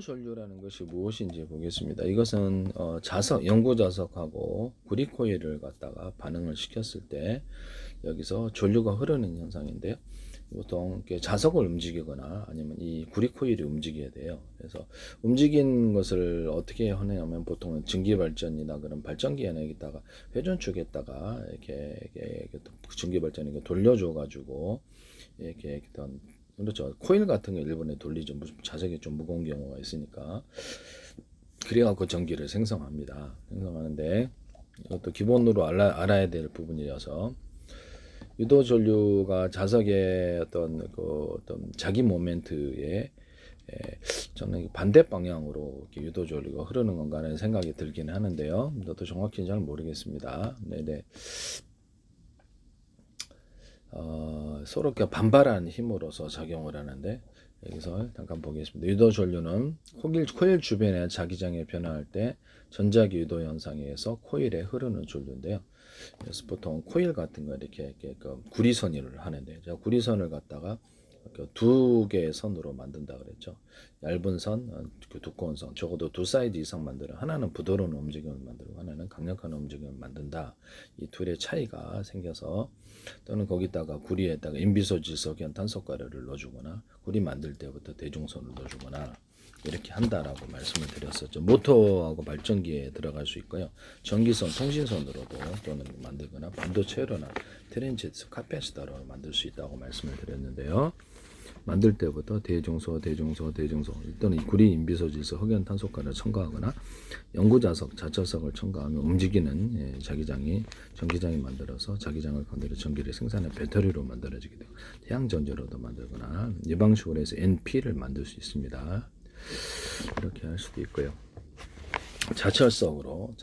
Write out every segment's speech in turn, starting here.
전류라는 것이 무엇인지 보겠습니다. 이것은 연고 자석하고 구리 코일을 갖다가 반응을 시켰을 때 여기서 전류가 흐르는 현상인데요. 보통 자석을 움직이거나 아니면 이 구리 코일이 움직여야 돼요. 그래서 움직인 것을 어떻게 하냐면 보통은 전기 발전이나 그런 발전기 안에다가 회전축에다가 이렇게 전기 발전이 돌려줘 가지고 이렇게 어떤 그렇죠. 코일 같은 거 일본에 돌리죠. 무슨 자석이 좀 무거운 경우가 있으니까. 그래갖고 전기를 생성합니다. 생성하는데 이것도 기본으로 알아야 될 부분이라서 유도 전류가 자석의 어떤 자기 모멘트에 저는 반대 방향으로 이렇게 유도 전류가 흐르는 건가라는 생각이 들긴 하는데요. 저도 정확히는 잘 모르겠습니다. 네네. 서로 이렇게 반발하는 힘으로서 작용을 하는데 여기서 잠깐 보겠습니다. 유도 전류는 코일 주변의 자기장이 변화할 때 전자기 유도 현상에 의해서 코일에 흐르는 전류인데요. 그래서 보통 코일 같은 거 이렇게 구리선을 하는데 제가 구리선을 갖다가 두 개의 선으로 만든다 그랬죠. 얇은 선, 두꺼운 선, 적어도 두 사이즈 이상 만들어. 하나는 부드러운 움직임을 만들고 하나는 강력한 움직임을 만든다. 이 둘의 차이가 생겨서 또는 거기다가 구리에다가 인비소질석연 탄소가루를 넣어주거나 구리 만들 때부터 대중선을 넣어주거나 이렇게 한다라고 말씀을 드렸었죠. 모터하고 발전기에 들어갈 수 있고요. 전기선, 통신선으로도 또는 만들거나 반도체로나 트랜지스, 카패시터로 만들 수 있다고 말씀을 드렸는데요. 만들 때부터 대중소 또는 구리 인비소질소 흑연 탄소가를 첨가하거나 연구자석, 자철석을 첨가하면 움직이는 전기장이 만들어서 자기장을 건드려 전기를 생산해 배터리로 만들어지게 되고 태양전지로도 만들거나 이 방식으로 해서 NP를 만들 수 있습니다. 이렇게 할 수도 있고요. 자철석으로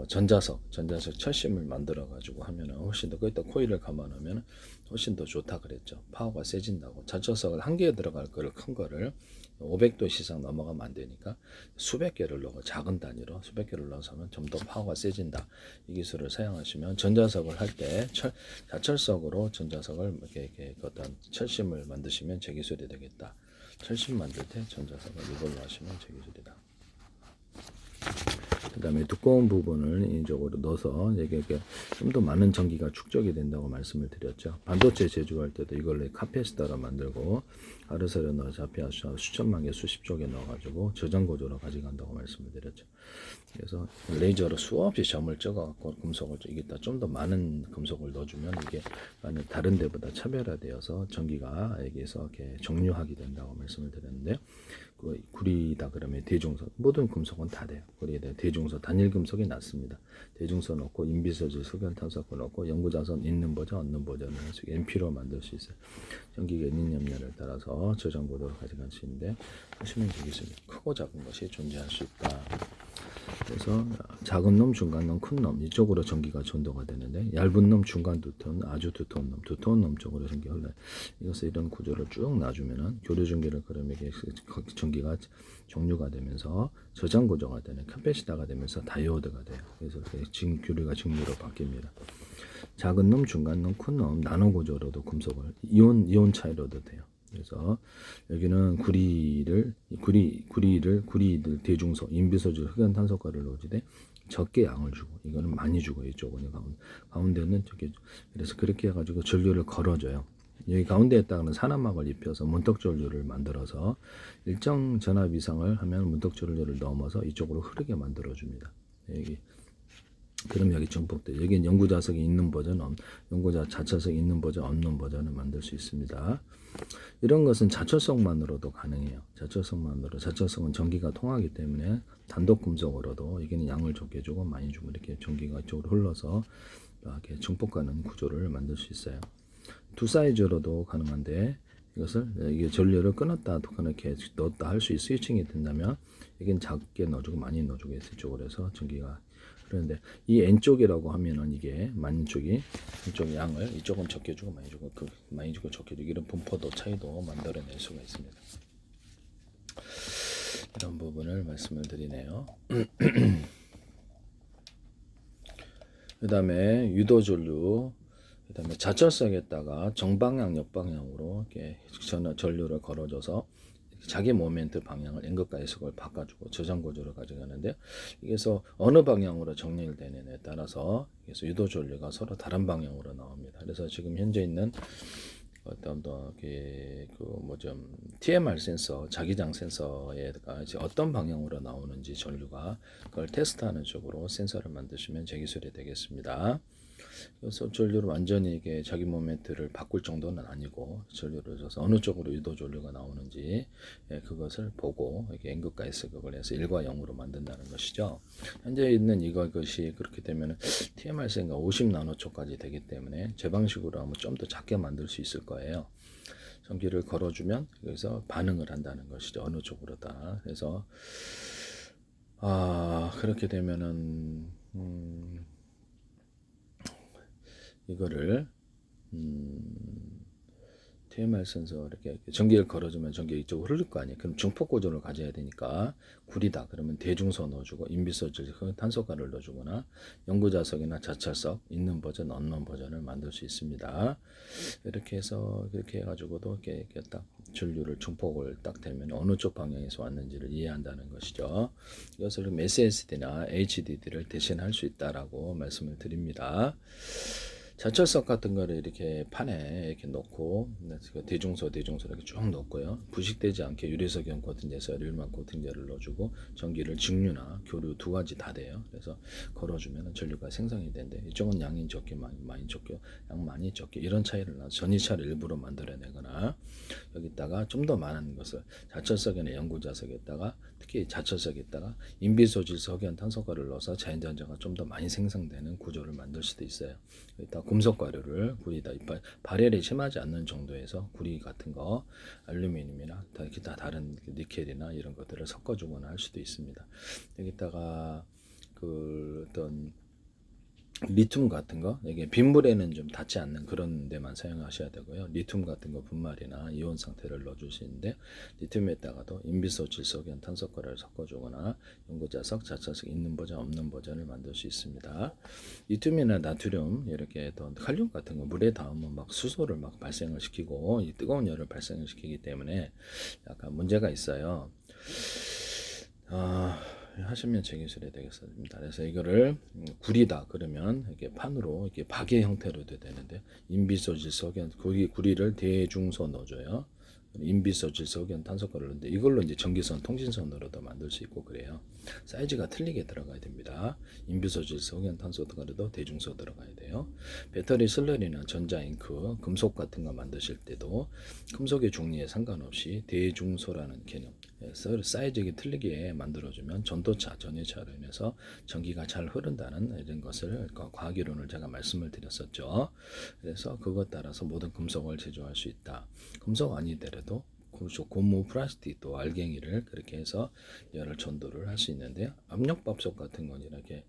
전자석 철심을 만들어 가지고 하면은 훨씬 더 거기다 코일을 감아놓으면 훨씬 더 좋다 그랬죠. 파워가 세진다고. 자철석을 한 개에 들어갈 거를 큰 거를 500도 이상 넘어가면 안 되니까 수백 개를 넣어 작은 단위로 수백 개를 넣어서 하면 좀 더 파워가 세진다. 이 기술을 사용하시면 전자석을 할 때 자철석으로 전자석을 이렇게 어떤 철심을 만드시면 제 기술이 되겠다. 철심 만들 때 전자석을 이걸로 하시면 제 기술이다. 그 다음에 두꺼운 부분을 이쪽으로 넣어서 이게 좀 더 많은 전기가 축적이 된다고 말씀을 드렸죠. 반도체 제조할 때도 이걸로 카패시터로 만들고 아르세를 넣어서 앞에 수천만 개, 수십조 개 넣어가지고 저장 구조로 가져간다고 말씀을 드렸죠. 그래서 레이저로 수없이 점을 찍어갖고 금속을 이기다 좀 더 많은 금속을 넣어주면 이게 다른 데보다 차별화되어서 전기가 여기에서 이렇게 정류하게 된다고 말씀을 드렸는데요. 구리다 그러면 대중소, 모든 금속은 다 돼요. 구리에 대중소, 단일 금속이 낫습니다. 대중소 넣고 인비소질, 석연탄소가 넣고 연구자선 있는 버전, 없는 버전을 NP로 만들 수 있어요. 전기가 있는 염료를 따라서 저장 고도를 가져갈 수 있는데 하시면 되겠습니다. 크고 작은 것이 존재할 수 있다. 그래서 작은 놈, 중간 놈, 큰 놈 이쪽으로 전기가 전도가 되는데 얇은 놈, 중간 두터운, 아주 두터운 놈 쪽으로 전기가 흘러요. 이것을 이런 구조를 쭉 놔주면은 교류 전기를 그러면 전기가 정류가 되면서 저장 구조가 되는 캠페시타가 되면서 다이오드가 돼요. 그래서 교류가 직류로 바뀝니다. 작은 놈, 중간 놈, 큰 놈 나노 구조로도 금속을 이온 차이로도 돼요. 그래서 여기는 구리들 대중소 인비소질 흑연탄소가를 넣어주되 적게 양을 주고 이거는 많이 주고 이쪽은 가운데는 저기 그래서 그렇게 해가지고 전류를 걸어줘요. 여기 가운데에다가는 산화막을 입혀서 문턱전류를 만들어서 일정 전압 이상을 하면 문턱전류를 넘어서 이쪽으로 흐르게 만들어줍니다. 여기 그럼 여기 정폭대 여기는 연구자석이 있는 버전, 자철석이 있는 버전, 없는 버전을 만들 수 있습니다. 이런 것은 자철석만으로도 가능해요. 자철석은 전기가 통하기 때문에 단독 금속으로도 여기는 양을 적게 주고 많이 주고 이렇게 전기가 이쪽으로 흘러서 이렇게 증폭가는 구조를 만들 수 있어요. 두 사이즈로도 가능한데 이것을 이게 전류를 끊었다 이렇게 넣었다 할 수 있는 스위칭이 된다면 여기는 작게 넣어주고 많이 넣어주고 이쪽으로 해서 전기가 그런데 이 N쪽이라고 하면은 이게 많은 쪽이 이쪽 양을 이쪽은 적게 주고 많이 주고 적게 주고 이런 분포도 차이도 만들어낼 수가 있습니다. 이런 부분을 말씀을 드리네요. 그 다음에 유도전류 그다음에 자철석에다가 정방향 역방향으로 이렇게 전류를 걸어줘서 자기 모멘트 방향을 N극과 S극을 바꿔주고 저장 구조를 가져가는데요. 이게서 어느 방향으로 정렬되느냐에 따라서 그래서 유도 전류가 서로 다른 방향으로 나옵니다. 그래서 지금 현재 있는 어떤 TMR 센서, 자기장 센서에가 이제 어떤 방향으로 나오는지 전류가 그걸 테스트하는 쪽으로 센서를 만드시면 제 기술이 되겠습니다. 그래서 전류를 완전히 이게 자기 모멘트를 바꿀 정도는 아니고 전류를 줘서 어느 쪽으로 유도 전류가 나오는지 그것을 보고 이렇게 N극과 S극을 해서 1과 0으로 만든다는 것이죠. 현재 있는 이것이 그렇게 되면 TMR 센서가 50나노초까지 되기 때문에 제 방식으로 하면 좀 더 작게 만들 수 있을 거예요. 전기를 걸어주면 여기서 반응을 한다는 것이죠. 어느 쪽으로다. 그래서 그렇게 되면은 이거를 TMR 센서 이렇게 전기를 걸어주면 전기가 이쪽으로 흐를 거 아니에요. 그럼 중폭 구조를 가져야 되니까 구리다 그러면 대중소 넣어주고 인비소질 탄소가를 넣어주거나 연구자석이나 자철석 있는 버전 없는 버전을 만들 수 있습니다. 이렇게 해서 그렇게 해가지고도 이렇게 딱 전류를 중폭을 딱 대면 어느 쪽 방향에서 왔는지를 이해한다는 것이죠. 이것을 SSD나 HDD를 대신할 수 있다라고 말씀을 드립니다. 자철석 같은 거를 이렇게 판에 이렇게 놓고 대중소 이렇게 쭉 놓고요. 부식되지 않게 유리석이형 코팅제에서 일반 코팅제를 넣어주고 전기를 직류나 교류 두 가지 다 돼요. 그래서 걸어주면 전류가 생성이 되는데 이쪽은 양이 적게 많이 적게 양 많이 적게 이런 차이를 나서 전이차를 일부러 만들어내거나 여기다가 좀 더 많은 것을 자철석이나 연구자석에다가 특히 자철석에다가 인비소질 석연 탄소가를 넣어서 자연전자가 좀 더 많이 생성되는 구조를 만들 수도 있어요. 여기다 금속 가루를 구리다 발열이 심하지 않는 정도에서 구리 같은 거 알루미늄이나 기타 다른 니켈이나 이런 것들을 섞어주거나 할 수도 있습니다. 여기다가 어떤 리튬 같은 거 이게 빗물에는 좀 닿지 않는 그런 데만 사용하셔야 되고요. 리튬 같은 거 분말이나 이온 상태를 넣어줄 수 있는데 리튬에다가도 인비소 질소견 탄소가를 섞어주거나 연고자석, 자차석 있는 버전 없는 버전을 만들 수 있습니다. 리튬이나 나트륨 이렇게 또 칼륨 같은 거 물에 닿으면 막 수소를 막 발생을 시키고 이 뜨거운 열을 발생을 시키기 때문에 약간 문제가 있어요. 하시면 제 기술이 되겠습니다. 그래서 이거를 구리다 그러면 이렇게 판으로 이렇게 박의 형태로도 되는데 인비소질소견 구리를 대중소 넣어줘요. 인비소질소견 탄소가를 넣는데 이걸로 이제 전기선 통신선으로도 만들 수 있고 그래요. 사이즈가 틀리게 들어가야 됩니다. 인비소질소견 탄소가도 대중소 들어가야 돼요. 배터리 슬러리나 전자잉크 금속 같은 거 만드실 때도 금속의 종류에 상관없이 대중소라는 개념 사이즈가 틀리게 만들어주면 전도차, 전해차로 인해서 전기가 잘 흐른다는 이런 것을 과학 이론을 제가 말씀을 드렸었죠. 그래서 그것 따라서 모든 금속을 제조할 수 있다. 금속 아니더라도 고무 플라스틱 또 알갱이를 그렇게 해서 열을 전도를 할 수 있는데요. 압력밥솥 같은 건 이렇게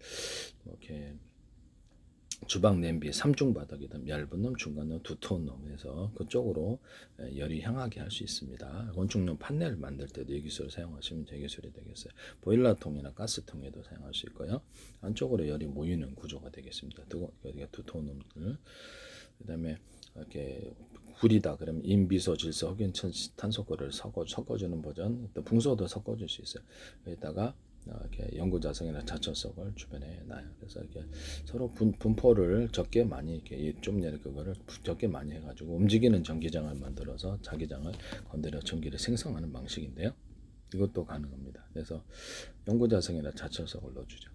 주방 냄비 3중 바닥이든 얇은 놈, 중간 놈, 두터운 놈 해서 그쪽으로 열이 향하게 할 수 있습니다. 건축용 판넬 만들 때도 이 기술을 사용하시면 제 기술이 되겠어요. 보일러통이나 가스통에도 사용할 수 있고요. 안쪽으로 열이 모이는 구조가 되겠습니다. 여기가 두터운 놈들. 그다음에 이렇게 구리다 그러면 인비소, 질소, 흑연, 탄소가를 섞어주는 버전, 또 붕소도 섞어줄 수 있어요. 여기다가 이렇게 연구자석이나 자철석을 주변에 놔요. 그래서 이렇게 서로 분포를 적게 많이 이렇게 좀 예를 그거를 적게 많이 해가지고 움직이는 전기장을 만들어서 자기장을 건드려 전기를 생성하는 방식인데요. 이것도 가능합니다. 그래서 연구자석이나 자철석을 넣어주죠.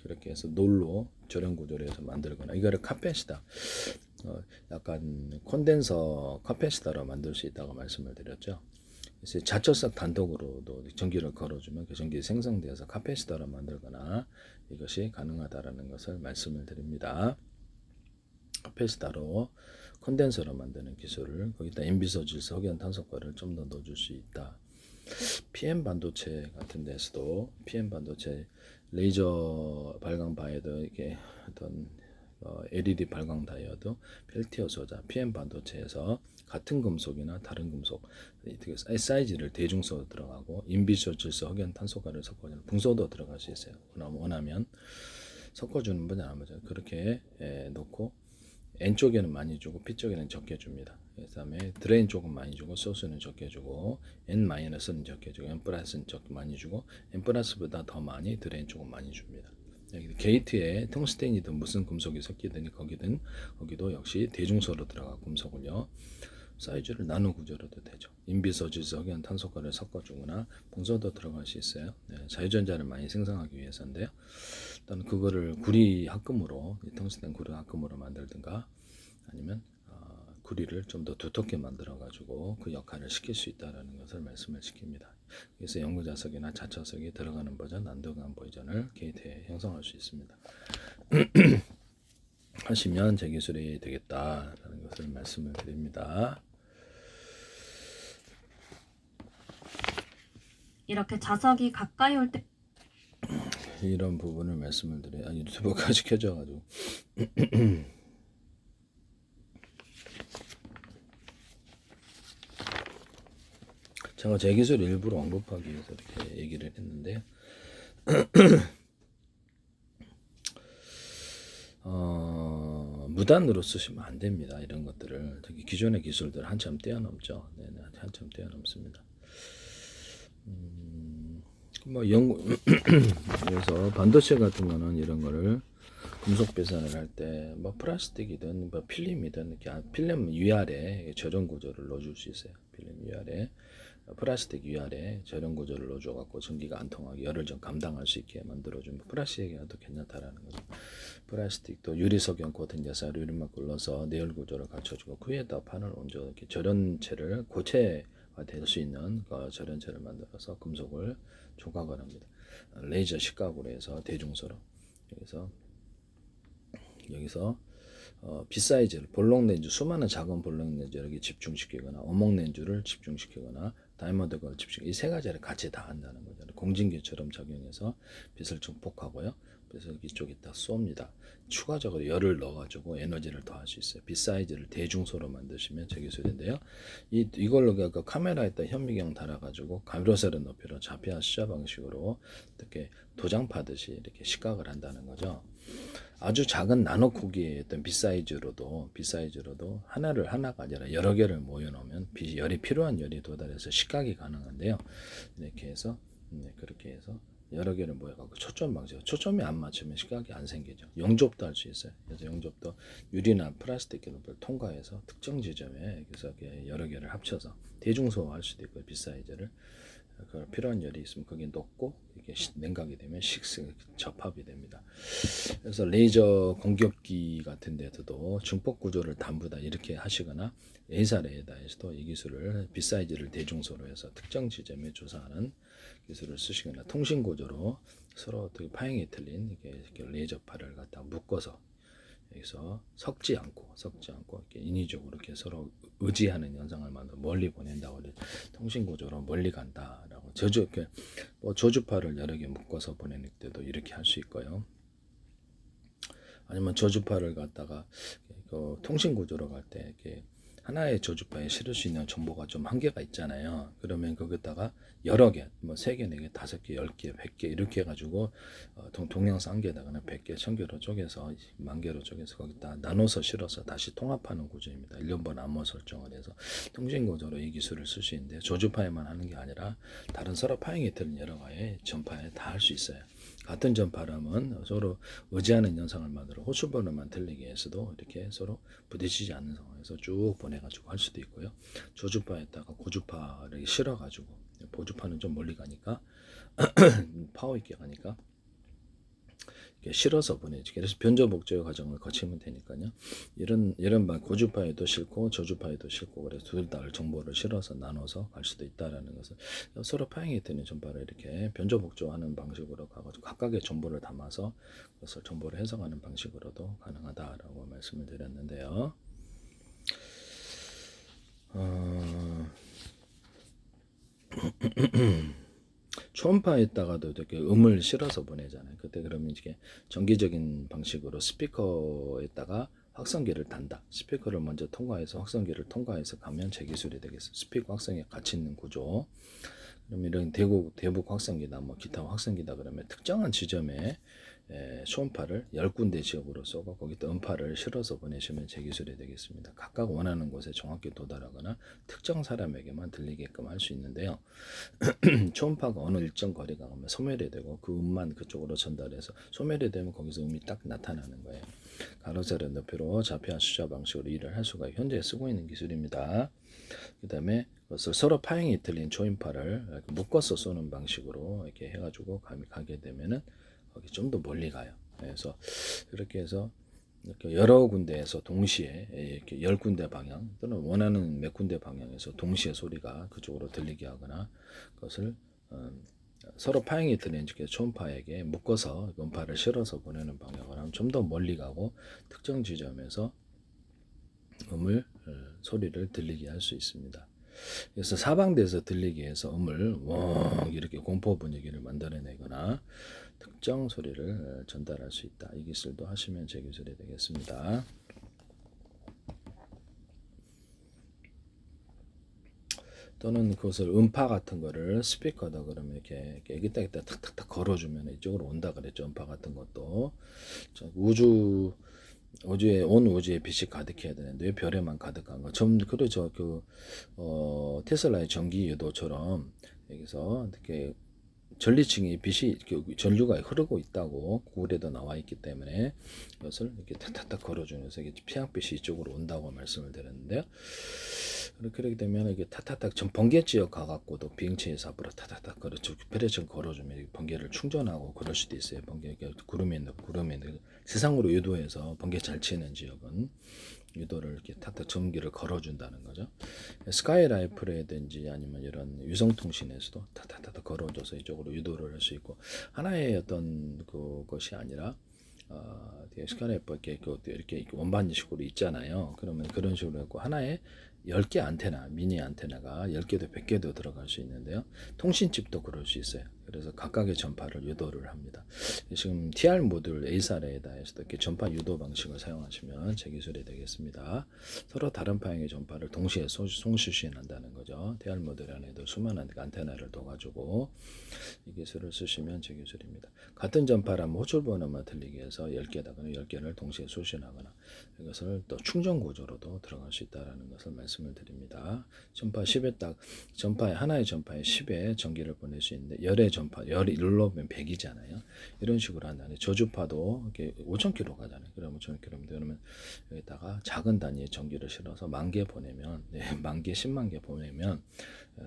그렇게 해서 놀로 저런 구조를 해서 만들거나 이거를 카펫이다. 약간 콘덴서 카펫이다로 만들 수 있다고 말씀을 드렸죠. 그래서 자철석 단독으로도 전기를 걸어주면 그 전기 생성되어서 카패시터를 만들거나 이것이 가능하다라는 것을 말씀을 드립니다. 카패시터로 콘덴서로 만드는 기술을 거기다 인비소질소 흑연 탄소가를 좀 더 넣어줄 수 있다. PM 반도체 같은 데서도 PM 반도체 레이저 발광 바에도 이렇게 어떤 LED 발광 다이어드, 펠티어 소자, PM 반도체에서 같은 금속이나 다른 금속 사이즈를 대중소로 들어가고 인비소, 질소, 흑연, 탄소가를 섞어주는 붕소도 들어갈 수 있어요. 원하면 섞어주는 분야 아무튼 그렇게 놓고 N 쪽에는 많이 주고 P 쪽에는 적게 줍니다. 그 다음에 드레인 쪽은 많이 주고 소스는 적게 주고 N-는 적게 주고 N+는 적게 많이 주고 N+보다 더 많이 드레인 쪽은 많이 줍니다. 게이트에 텅스텐이든 무슨 금속이 섞이든 거기도 역시 대중소로 들어가 금속을요. 사이즈를 나누 구조로도 되죠. 인비서지서 석연 탄소가를 섞어주거나 봉선도 들어갈 수 있어요. 네, 자유전자를 많이 생성하기 위해서인데요. 일단 그거를 구리 합금으로 텅스텐 구리 합금으로 만들든가 아니면 구리를 좀 더 두텁게 만들어 가지고 그 역할을 시킬 수 있다는 것을 말씀을 시킵니다. 그래서 연구자석이나 자처석이 들어가는 버전, 안 들어가는 버전을 게이트에 형성할 수 있습니다. 하시면 제 기술이 되겠다라는 것을 말씀을 드립니다. 이렇게 자석이 가까이 올 때 이런 부분을 말씀을 드려요. 유튜브까지 켜져가지고 제가 제 기술 일부러 언급하기 위해서 이렇게 얘기를 했는데요. 무단으로 쓰시면 안 됩니다. 이런 것들을 특히 기존의 기술들 한참 뛰어넘죠. 네, 한참 뛰어넘습니다. 뭐 연구 그래서 반도체 같은 거는 이런 거를 금속 배선을 할 때 뭐 플라스틱이든 뭐 필름이든 이렇게 필름 위아래 저런 구조를 넣어줄 수 있어요. 필름 위아래 플라스틱 위아래 저런 구조를 넣어줘갖고 전기가 안 통하게 열을 좀 감당할 수 있게 만들어주면 플라스틱이라도 괜찮다라는 거죠. 플라스틱도 유리석연 코팅 자사로 유리막 굴러서 내열 구조를 갖춰주고 그 위에다 판을 얹어 이렇게 절연체를 고체화 될 수 있는 그 절연체를 만들어서 금속을 조각을 합니다. 레이저 식각으로 해서 대중소로 여기서 빗사이즈를 볼록 렌즈 수많은 작은 볼록 렌즈를 여기 집중시키거나 어몽 렌즈를 집중시키거나 다이아몬드 걸 집중 이 세 가지를 같이 다 한다는 거죠. 공진기처럼 적용해서 빛을 증폭하고요. 그래서 이쪽에다 쏩니다. 추가적으로 열을 넣어가지고 에너지를 더할 수 있어요. 빛 사이즈를 대중소로 만드시면 제 기술인데요. 이걸로 그 카메라에다 현미경 달아가지고 감로세를 높이로 좌표와 시자 방식으로 이렇게 도장 파듯이 이렇게 시각을 한다는 거죠. 아주 작은 나노 크기의 어떤 빛 사이즈로도 하나가 아니라 여러 개를 모여놓으면 열이 필요한 열이 도달해서 시각이 가능한데요. 이렇게 해서 그렇게 해서 여러 개를 모여갖고 초점 방식 초점이 안 맞추면 시각이 안 생기죠. 영접도 할 수 있어요. 그래서 영접도 유리나 플라스틱 기능을 통과해서 특정 지점에 그래서 여러 개를 합쳐서 대중소화할 수도 있고 빛 사이즈를 그 필요한 열이 있으면 거기 넣고 이게 냉각이 되면 접합이 됩니다. 그래서 레이저 공격기 같은 데서도 중폭 구조를 전부 다 이렇게 하시거나 A사 레이더에서도 이 기술을 빛 사이즈를 대중소로 해서 특정 지점에 조사하는 기술을 쓰시거나 통신 구조로 서로 되게 파형이 틀린 이렇게 레이저파를 갖다 묶어서 여기서 섞지 않고 이렇게 인위적으로 이렇게 서로 의지하는 현상을 만들어 멀리 보낸다고 그래. 통신 구조로 멀리 간다라고 저주파를 여러 개 묶어서 보내는 때도 이렇게 할 수 있고요. 아니면 저주파를 갖다가 그 통신 구조로 갈 때 이렇게 하나의 저주파에 실을 수 있는 정보가 좀 한계가 있잖아요. 그러면 거기다가 여러 개, 뭐 3개, 4개, 5개, 10개, 100개 이렇게 해가지고 동영상 한 개다가는 100개, 1000개로 쪼개서 10,000개로 쪼개서 거기다 나눠서 실어서 다시 통합하는 구조입니다. 1년번 암호 설정을 해서 통신 구조로 이 기술을 쓸 수 있는데 저주파에만 하는 게 아니라 다른 서로 파형이 되는 여러 가지 전파에 다 할 수 있어요. 같은 전파라면 서로 의지하는 현상을 만들어 호출번호만 들리게 해서도 이렇게 서로 부딪히지 않는 상황에서 쭉 보내가지고 할 수도 있고요. 저주파에다가 고주파를 실어가지고 보주파는 좀 멀리 가니까 파워 있게 가니까 이렇게 실어서 보내지. 그래서 변조복제 과정을 거치면 되니까요. 이런 고주파에도 실고 저주파에도 실고 그래서 둘 다 정보를 실어서 나눠서 갈 수도 있다라는 것을 서로 파형이 되는 전파를 이렇게 변조복제하는 방식으로 가가지고 각각의 정보를 담아서 그것을 정보를 해석하는 방식으로도 가능하다라고 말씀을 드렸는데요. 초음파에다가도 이렇게 음을 실어서 보내잖아요. 그때 그러면 이게 정기적인 방식으로 스피커에다가 확성기를 단다. 스피커를 먼저 통과해서 확성기를 통과해서 가면 제 기술이 되겠어요. 스피커 확성기 같이 있는 구조. 그럼 이런 대북 확성기다, 뭐 기타 확성기다 그러면 특정한 지점에 초음파를 10군데 지역으로 쏘고 거기다 음파를 실어서 보내시면 제 기술이 되겠습니다. 각각 원하는 곳에 정확히 도달하거나 특정 사람에게만 들리게끔 할 수 있는데요. 초음파가 어느 일정 거리가 가면 소멸이 되고 그 음만 그쪽으로 전달해서 소멸이 되면 거기서 음이 딱 나타나는 거예요. 가로 세로 높이로 좌표와 숫자 방식으로 일을 할 수가 현재 쓰고 있는 기술입니다. 그 다음에 그것을 서로 파형이 틀린 초음파를 묶어서 쏘는 방식으로 이렇게 해가지고 가게 되면은 거기 좀 더 멀리 가요. 그래서 이렇게 해서 이렇게 여러 군데에서 동시에 이렇게 10군데 방향 또는 원하는 몇 군데 방향에서 동시에 소리가 그쪽으로 들리게 하거나 그것을 서로 파형이 틀린 초음파에게 묶어서 음파를 실어서 보내는 방향을 하면 좀 더 멀리 가고 특정 지점에서 음을 소리를 들리게 할 수 있습니다. 그래서 사방대에서 들리게 해서 음을 웡 이렇게 공포 분위기를 만들어내거나 특정 소리를 전달할 수 있다. 이 기술도 하시면 제 기술이 되겠습니다. 또는 그것을 음파 같은 거를 스피커다 그러면 이렇게 여기다 탁탁탁 걸어주면 이쪽으로 온다 그랬죠. 음파 같은 것도 온 우주에 빛이 가득해야 되는데 별에만 가득한 거. 그러죠. 테슬라의 전기 유도처럼 여기서 이렇게 전리층이 빛이 전류가 흐르고 있다고 구글에도 나와 있기 때문에 이것을 이렇게 탁탁탁 걸어주면서 피양빛이 이쪽으로 온다고 말씀을 드렸는데요. 그렇게 되면 이게 탁탁탁 전 번개 지역 가갖고도 비행체에서 앞으로 탁탁탁 페레층 걸어주면 번개를 충전하고 그럴 수도 있어요. 번개 구름이 있는 세상으로 유도해서 번개 잘 치는 지역은 유도를 이렇게 탁탁 전기를 걸어준다는 거죠. 스카이라이프라든지 아니면 이런 위성통신에서도 탁탁탁 걸어줘서 이쪽으로 유도를 할 수 있고 하나의 어떤 그것이 아니라 스카이라이프 이렇게 원반식으로 있잖아요. 그러면 그런 식으로 했고 하나의 10개 안테나, 미니 안테나가 10개도 100개도 들어갈 수 있는데요. 통신칩도 그럴 수 있어요. 그래서 각각의 전파를 유도를 합니다. 지금 TR 모듈 A사례에다해서도 이렇게 전파 유도 방식을 사용하시면 제 기술이 되겠습니다. 서로 다른 파형의 전파를 동시에 송수신한다는 거죠. TR 모듈 안에도 수많은 안테나를 둬가지고 이 기술을 쓰시면 제 기술입니다. 같은 전파라면 호출 번호만 들리게 해서 10개다거나 10개를 동시에 수신하거나 이것을 또 충전 구조로도 들어갈 수 있다는 것을 말씀을 드립니다. 전파 10에 하나의 전파에 10의 전기를 보낼 수 있는데 열의 전파, 열이 1로면 100이잖아요. 이런 식으로 한다는 저주파도 이렇게 5,000km 가잖아요. 그럼 5,000km 그러면 여기다가 작은 단위의 전기를 실어서 10,000개 보내면 10,000개, 100,000개 보내면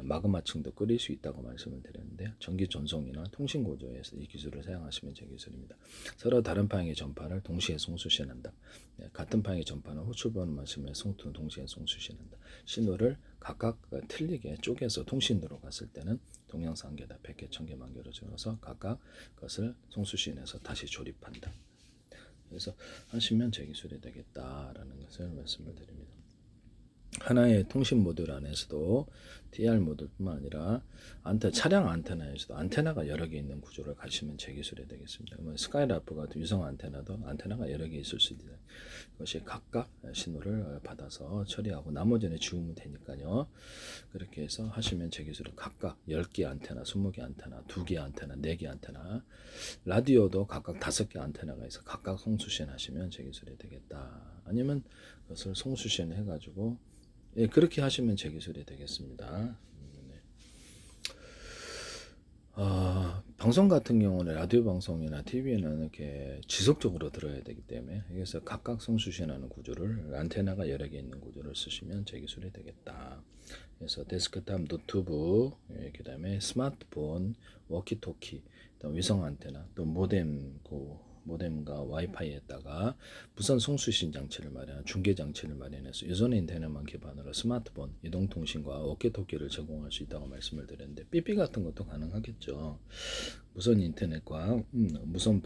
마그마층도 끓일 수 있다고 말씀을 드렸는데요. 전기 전송이나 통신 구조에서 이 기술을 사용하시면 제 기술입니다. 서로 다른 파형의 전파를 동시에 송수신한다. 같은 파형의 전파는 호출번호만 쓰면 동시에 송수신한다. 신호를 각각 틀리게 쪼개서 통신으로 갔을 때는 동영상 한 개다 100개, 1000개, 10,000개로 줄여서 각각 그것을 송수신해서 다시 조립한다. 그래서 하시면 제 기술이 되겠다라는 것을 말씀을 드립니다. 하나의 통신 모듈 안에서도 TR 모듈뿐만 아니라 차량 안테나에서도 안테나가 여러 개 있는 구조를 가시면 제 기술이 되겠습니다. 스카이라이프가 위성 안테나도 안테나가 여러 개 있을 수 있는 것이 각각 신호를 받아서 처리하고 나머지는 지우면 되니까요. 그렇게 해서 하시면 제 기술을 각각 10개 안테나, 20개 안테나, 2개 안테나, 4개 안테나 라디오도 각각 5개 안테나가 있어 각각 송수신 하시면 제 기술이 되겠다. 아니면 그것을 송수신 해가지고 그렇게 하시면 제 기술이 되겠습니다. 방송 같은 경우는 라디오 방송이나 TV에는 이렇게 지속적으로 들어야 되기 때문에 그래서 각각 송수신하는 구조를 안테나가 여러 개 있는 구조를 쓰시면 제 기술이 되겠다. 그래서 데스크탑, 노트북, 그다음에 스마트폰, 워키토키, 위성 안테나, 또 모뎀과 와이파이에다가 무선 송수신 장치를 중계 장치를 마련해서 유선 인터넷만 기반으로 스마트폰, 이동통신과 워키토키를 제공할 수 있다고 말씀을 드렸는데 삐삐 같은 것도 가능하겠죠. 무선 인터넷과 무선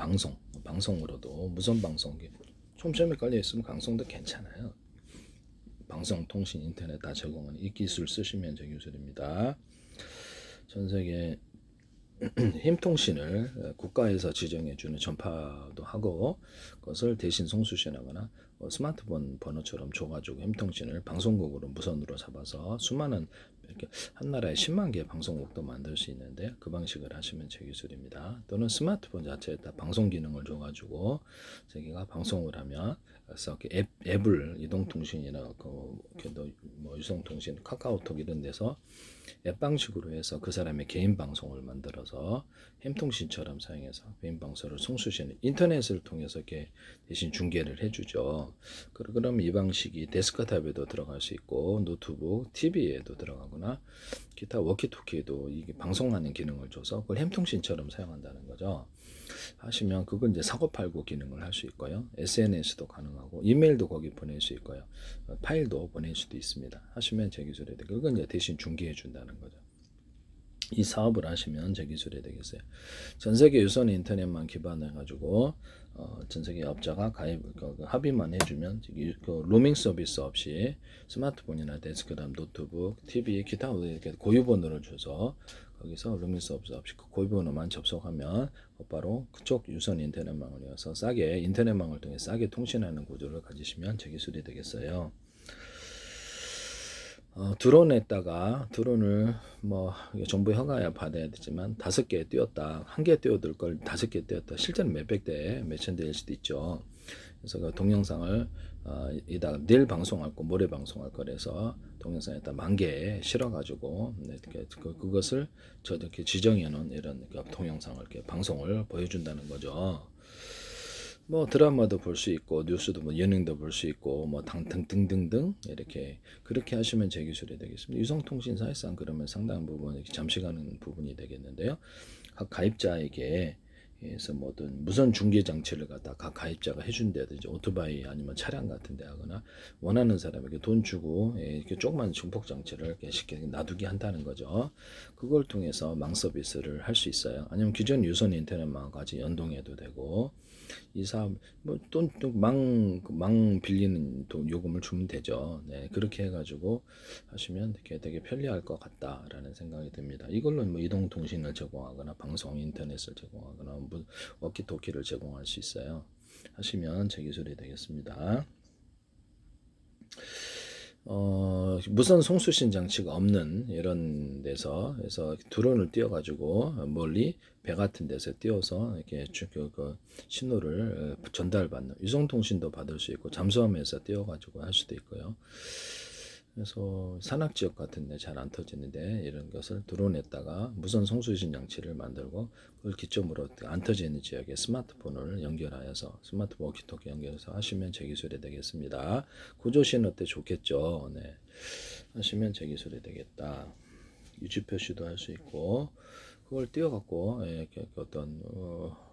방송으로도 무선 방송기 촘촘히 깔려 있으면 방송도 괜찮아요. 방송, 통신, 인터넷 다 제공하는 이 기술 쓰시면 제 기술입니다. 전 세계 힘통신을 국가에서 지정해주는 전파도 하고 그것을 대신 송수신하거나 스마트폰 번호처럼 줘가지고 힘통신을 방송국으로 무선으로 잡아서 수많은 이렇게 한 나라에 10만 개의 방송국도 만들 수 있는데 그 방식을 하시면 제 기술입니다. 또는 스마트폰 자체에다 방송 기능을 줘가지고 자기가 방송을 하면 그래서 앱을 이동통신이나 뭐 유성통신, 카카오톡 이런 데서 앱 방식으로 해서 그 사람의 개인 방송을 만들어서 햄통신처럼 사용해서 개인 방송을 송수시는 인터넷을 통해서 이렇게 대신 중계를 해주죠. 그럼 이 방식이 데스크탑에도 들어갈 수 있고 노트북, TV에도 들어가거나 기타 워키토키에도 이게 방송하는 기능을 줘서 그걸 햄통신처럼 사용한다는 거죠. 하시면 그건 이제 사고 팔고 기능을 할 수 있고요. SNS도 가능하고 이메일도 거기 보낼 수 있고요. 파일도 보낼 수도 있습니다. 하시면 제 기술에 그건 이제 대신 중개해 준다는 거죠. 이 사업을 하시면 제 기술이 되겠어요. 전 세계 유선 인터넷만 기반해 가지고 전 세계 업자가 합의만 해주면 로밍 서비스 없이 스마트폰이나 데스크탑, 노트북, TV, 기타 이렇게 고유번호를 줘서 거기서 로밍 서비스 없이 그 고유번호만 접속하면 곧바로 그쪽 유선 인터넷망을 이어서 싸게 인터넷망을 통해 싸게 통신하는 구조를 가지시면 제 기술이 되겠어요. 드론에다가 드론을 뭐 정부 허가야 받아야 되지만 5개 띄웠다, 1개 띄워둘 걸 5개 띄웠다, 실제는 몇백 대, 몇천 대일 수도 있죠. 그래서 그 동영상을 이따 내일 방송할 거, 모레 방송할 거래서 동영상에다 10,000개 실어가지고 그것을 저렇게 지정해 놓은 이런 동영상을 이렇게 방송을 보여준다는 거죠. 뭐 드라마도 볼 수 있고 뉴스도 뭐 예능도 볼 수 있고 뭐 등등등 이렇게 그렇게 하시면 제 기술이 되겠습니다. 유성통신 사실상 그러면 상당한 부분 이렇게 잠시 가는 부분이 되겠는데요. 각 가입자에게 그래서 뭐든 무선 중계 장치를 갖다 각 가입자가 해준다든지 오토바이 아니면 차량 같은 데 하거나 원하는 사람에게 돈 주고 이렇게 조그만 중폭 장치를 이렇게 쉽게 놔두게 한다는 거죠. 그걸 통해서 망 서비스를 할 수 있어요. 아니면 기존 유선 인터넷망까지 연동해도 되고 이 사업 뭐돈망 빌리는 돈 요금을 주면 되죠. 네, 그렇게 해가지고 하시면 되게 편리할 것 같다라는 생각이 듭니다. 이걸로 뭐 이동 통신을 제공하거나 방송 인터넷을 제공하거나 뭐 워키토키를 제공할 수 있어요. 하시면 제 기술이 되겠습니다. 무선 송수신 장치가 없는 이런 데서 그래서 드론을 띄워가지고 멀리 배 같은 데서 띄워서 이렇게 그 신호를 전달받는 유성통신도 받을 수 있고 잠수함에서 띄워가지고 할 수도 있고요. 그래서 산악지역 같은 데 잘 안 터지는데 이런 것을 드론에다가 무선 송수신 장치를 만들고 그걸 기점으로 안 터지는 지역에 스마트폰을 연결하여서 스마트폰 워키토키 연결해서 하시면 제 기술이 되겠습니다. 구조 신호 때 좋겠죠. 네. 하시면 제 기술이 되겠다. 유지 표시도 할 수 있고 그걸 띄워갖고 어떤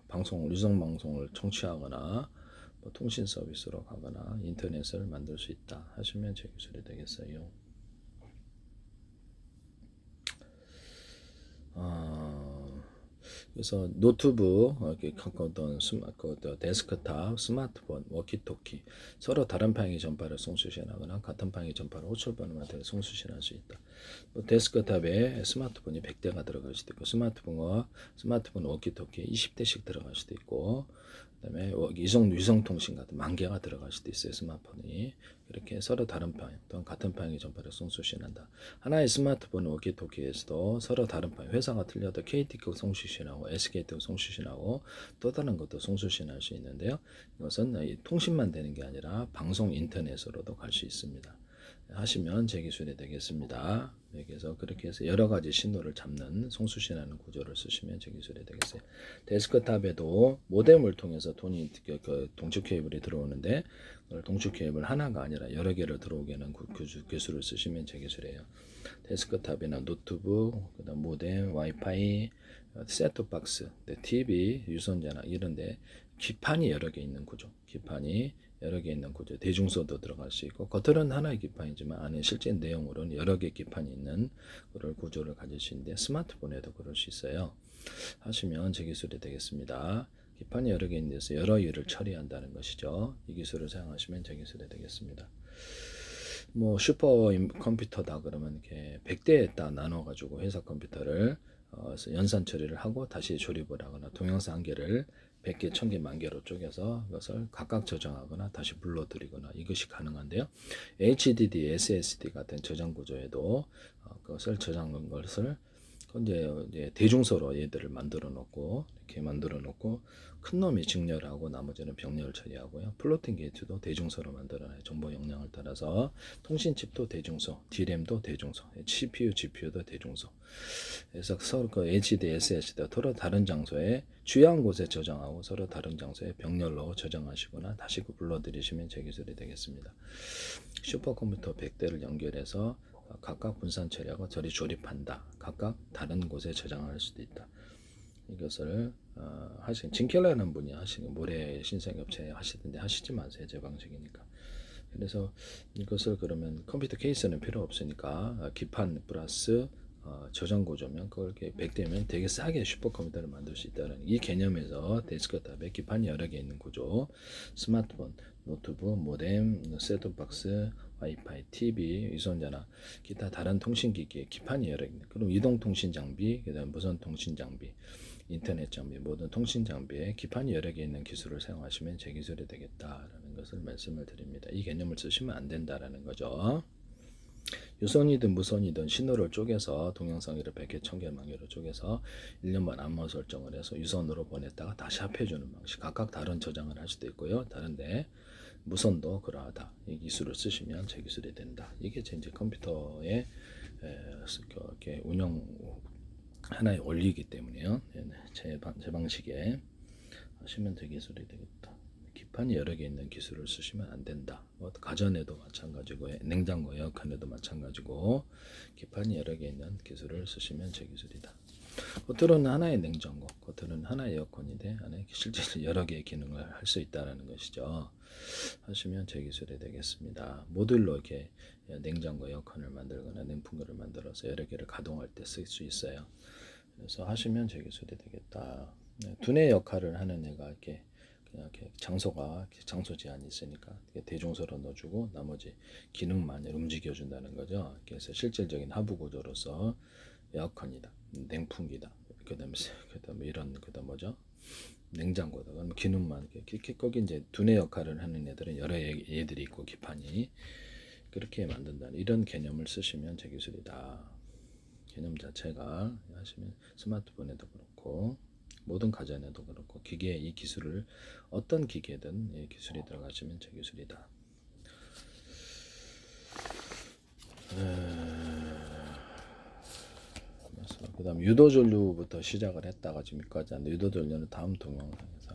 방송 유성 방송을 청취하거나 뭐 통신 서비스로 가거나 인터넷을 만들 수 있다 하시면 제 기술이 되겠어요. 그래서 노트북, 어떤 데스크탑, 스마트폰, 워키토키 서로 다른 방향의 전파를 송수신하거나 같은 방향의 전파를 호출번호한테 송수신할 수 있다. 뭐 데스크탑에 스마트폰이 100대가 들어갈 수도 있고 스마트폰 워키토키에 20대씩 들어갈 수도 있고 그다음에 위성통신 같은 10,000개가 들어갈 수도 있어요. 스마트폰이 이렇게 서로 다른 방향 또는 같은 방향의 전파를 송수신한다. 하나의 스마트폰 워키토키에서도 서로 다른 방향 회사가 틀려도 KT국 송수신하고 SKT국 송수신하고 또 다른 것도 송수신할 수 있는데요. 이것은 통신만 되는 게 아니라 방송 인터넷으로도 갈 수 있습니다. 하시면 제 기술이 되겠습니다. 그래서 그렇게 해서 여러 가지 신호를 잡는 송수신하는 구조를 쓰시면 제 기술이 되겠어요. 데스크탑에도 모뎀을 통해서 동축 케이블이 들어오는데 동축 케이블 하나가 아니라 여러 개를 들어오게 하는 기술을 쓰시면 제 기술이에요. 데스크탑이나 노트북, 그다음 모뎀, 와이파이, 셋톱박스, TV, 유선전화 이런데 기판이 여러 개 있는 구조. 기판이 여러 개 있는 구조, 대중소도 들어갈 수 있고 겉으로는 하나의 기판이지만 안에 실제 내용으로는 여러 개 기판이 있는 그런 구조를 가질 수 있는데 스마트폰에도 그럴 수 있어요. 하시면 제 기술이 되겠습니다. 기판이 여러 개 있는 데서 여러 일을 처리한다는 것이죠. 이 기술을 사용하시면 제 기술이 되겠습니다. 뭐 슈퍼 컴퓨터다 그러면 이렇게 100대에다 나눠가지고 회사 컴퓨터를 연산 처리를 하고 다시 조립을 하거나 동영상 한 개를 100개, 1000개, 만 개로 쪼개서 그것을 각각 저장하거나 다시 불러들이거나 이것이 가능한데요. HDD, SSD 같은 저장 구조에도 그것을 저장한 것을 이제 대중서로 얘들을 만들어 놓고 이렇게 만들어 놓고 큰 놈이 직렬하고 나머지는 병렬 처리하고요. 플로팅 게이트도 대중서로 만들어놔요. 정보 용량을 따라서 통신칩도 대중서, D램도 대중서, CPU, GPU도 대중서. 그래서 서로 그 HD, SSD가 서로 다른 장소에 주요한 곳에 저장하고 서로 다른 장소에 병렬로 저장하시거나 다시 불러들이시면 제 기술이 되겠습니다. 슈퍼컴퓨터 100대를 연결해서 각각 분산 처리하고 저리 조립한다. 각각 다른 곳에 저장할 수도 있다. 이것을 하시는 진켈라는 분이 하시는 모래 신생업체 하시던데 하시지 마세요. 제 방식이니까. 그래서 이것을 그러면 컴퓨터 케이스는 필요 없으니까 기판 플러스 저장 구조면 그걸 이렇게 100대면 되게 싸게 슈퍼컴퓨터를 만들 수 있다는 이 개념에서 데스크탑에 기판이 여러 개 있는 구조, 스마트폰, 노트북, 모뎀, 셋톱박스, 와이파이, TV, 유선전화, 기타 다른 통신기기에 기판이 여러 개 있는. 그럼 이동통신 장비, 그다음 무선 통신 장비, 인터넷 장비, 모든 통신 장비에 기판이 여러 개 있는 기술을 사용하시면 제 기술이 되겠다라는 것을 말씀을 드립니다. 이 개념을 쓰시면 안 된다라는 거죠. 유선이든 무선이든 신호를 쪼개서 동영상이를 100개, 1000개, 만 개로 쪼개서 1년만 암호 설정을 해서 유선으로 보냈다가 다시 합해주는 방식. 각각 다른 저장을 할 수도 있고요. 다른데 무선도 그러하다. 이 기술을 쓰시면 제 기술이 된다. 이게 이제 컴퓨터의 이렇게 운영 하나의 원리이기 때문에요. 제 방식에 하시면 제 기술이 되겠다. 기판이 여러 개 있는 기술을 쓰시면 안 된다. 가전에도 마찬가지고 냉장고 에어컨에도 마찬가지고 기판이 여러 개 있는 기술을 쓰시면 제 기술이다. 겉으로는 하나의 냉장고, 겉으로는 하나의 에어컨인데 안에 실제 여러 개의 기능을 할 수 있다는 것이죠. 하시면 제 기술이 되겠습니다. 모듈로 이렇게 냉장고 에어컨을 만들거나 냉풍구를 만들어서 여러 개를 가동할 때 쓸 수 있어요. 그래서 하시면 제 기술이 되겠다. 두뇌 역할을 하는 애가 이렇게 그냥 이렇게 장소 제한이 있으니까 대중소로 넣어주고 나머지 기능만 움직여준다는 거죠. 그래서 실질적인 하부 구조로서 에어컨이다, 냉풍기다, 그다음에 이런 그다음 뭐죠? 냉장고다. 그럼 기능만 이렇게 거기 이제 두뇌 역할을 하는 애들은 여러 애들이 있고 기판이 그렇게 만든다는 이런 개념을 쓰시면 제 기술이다. 개념 자체가 하시면 스마트폰에도 그렇고 모든 가전에도 그렇고 기계에 이 기술을 어떤 기계든 이 기술이 들어가시면 제 기술이다. 그 다음 유도전류부터 시작을 했다가 지금까지 하는데 유도전류는 다음 동영상에서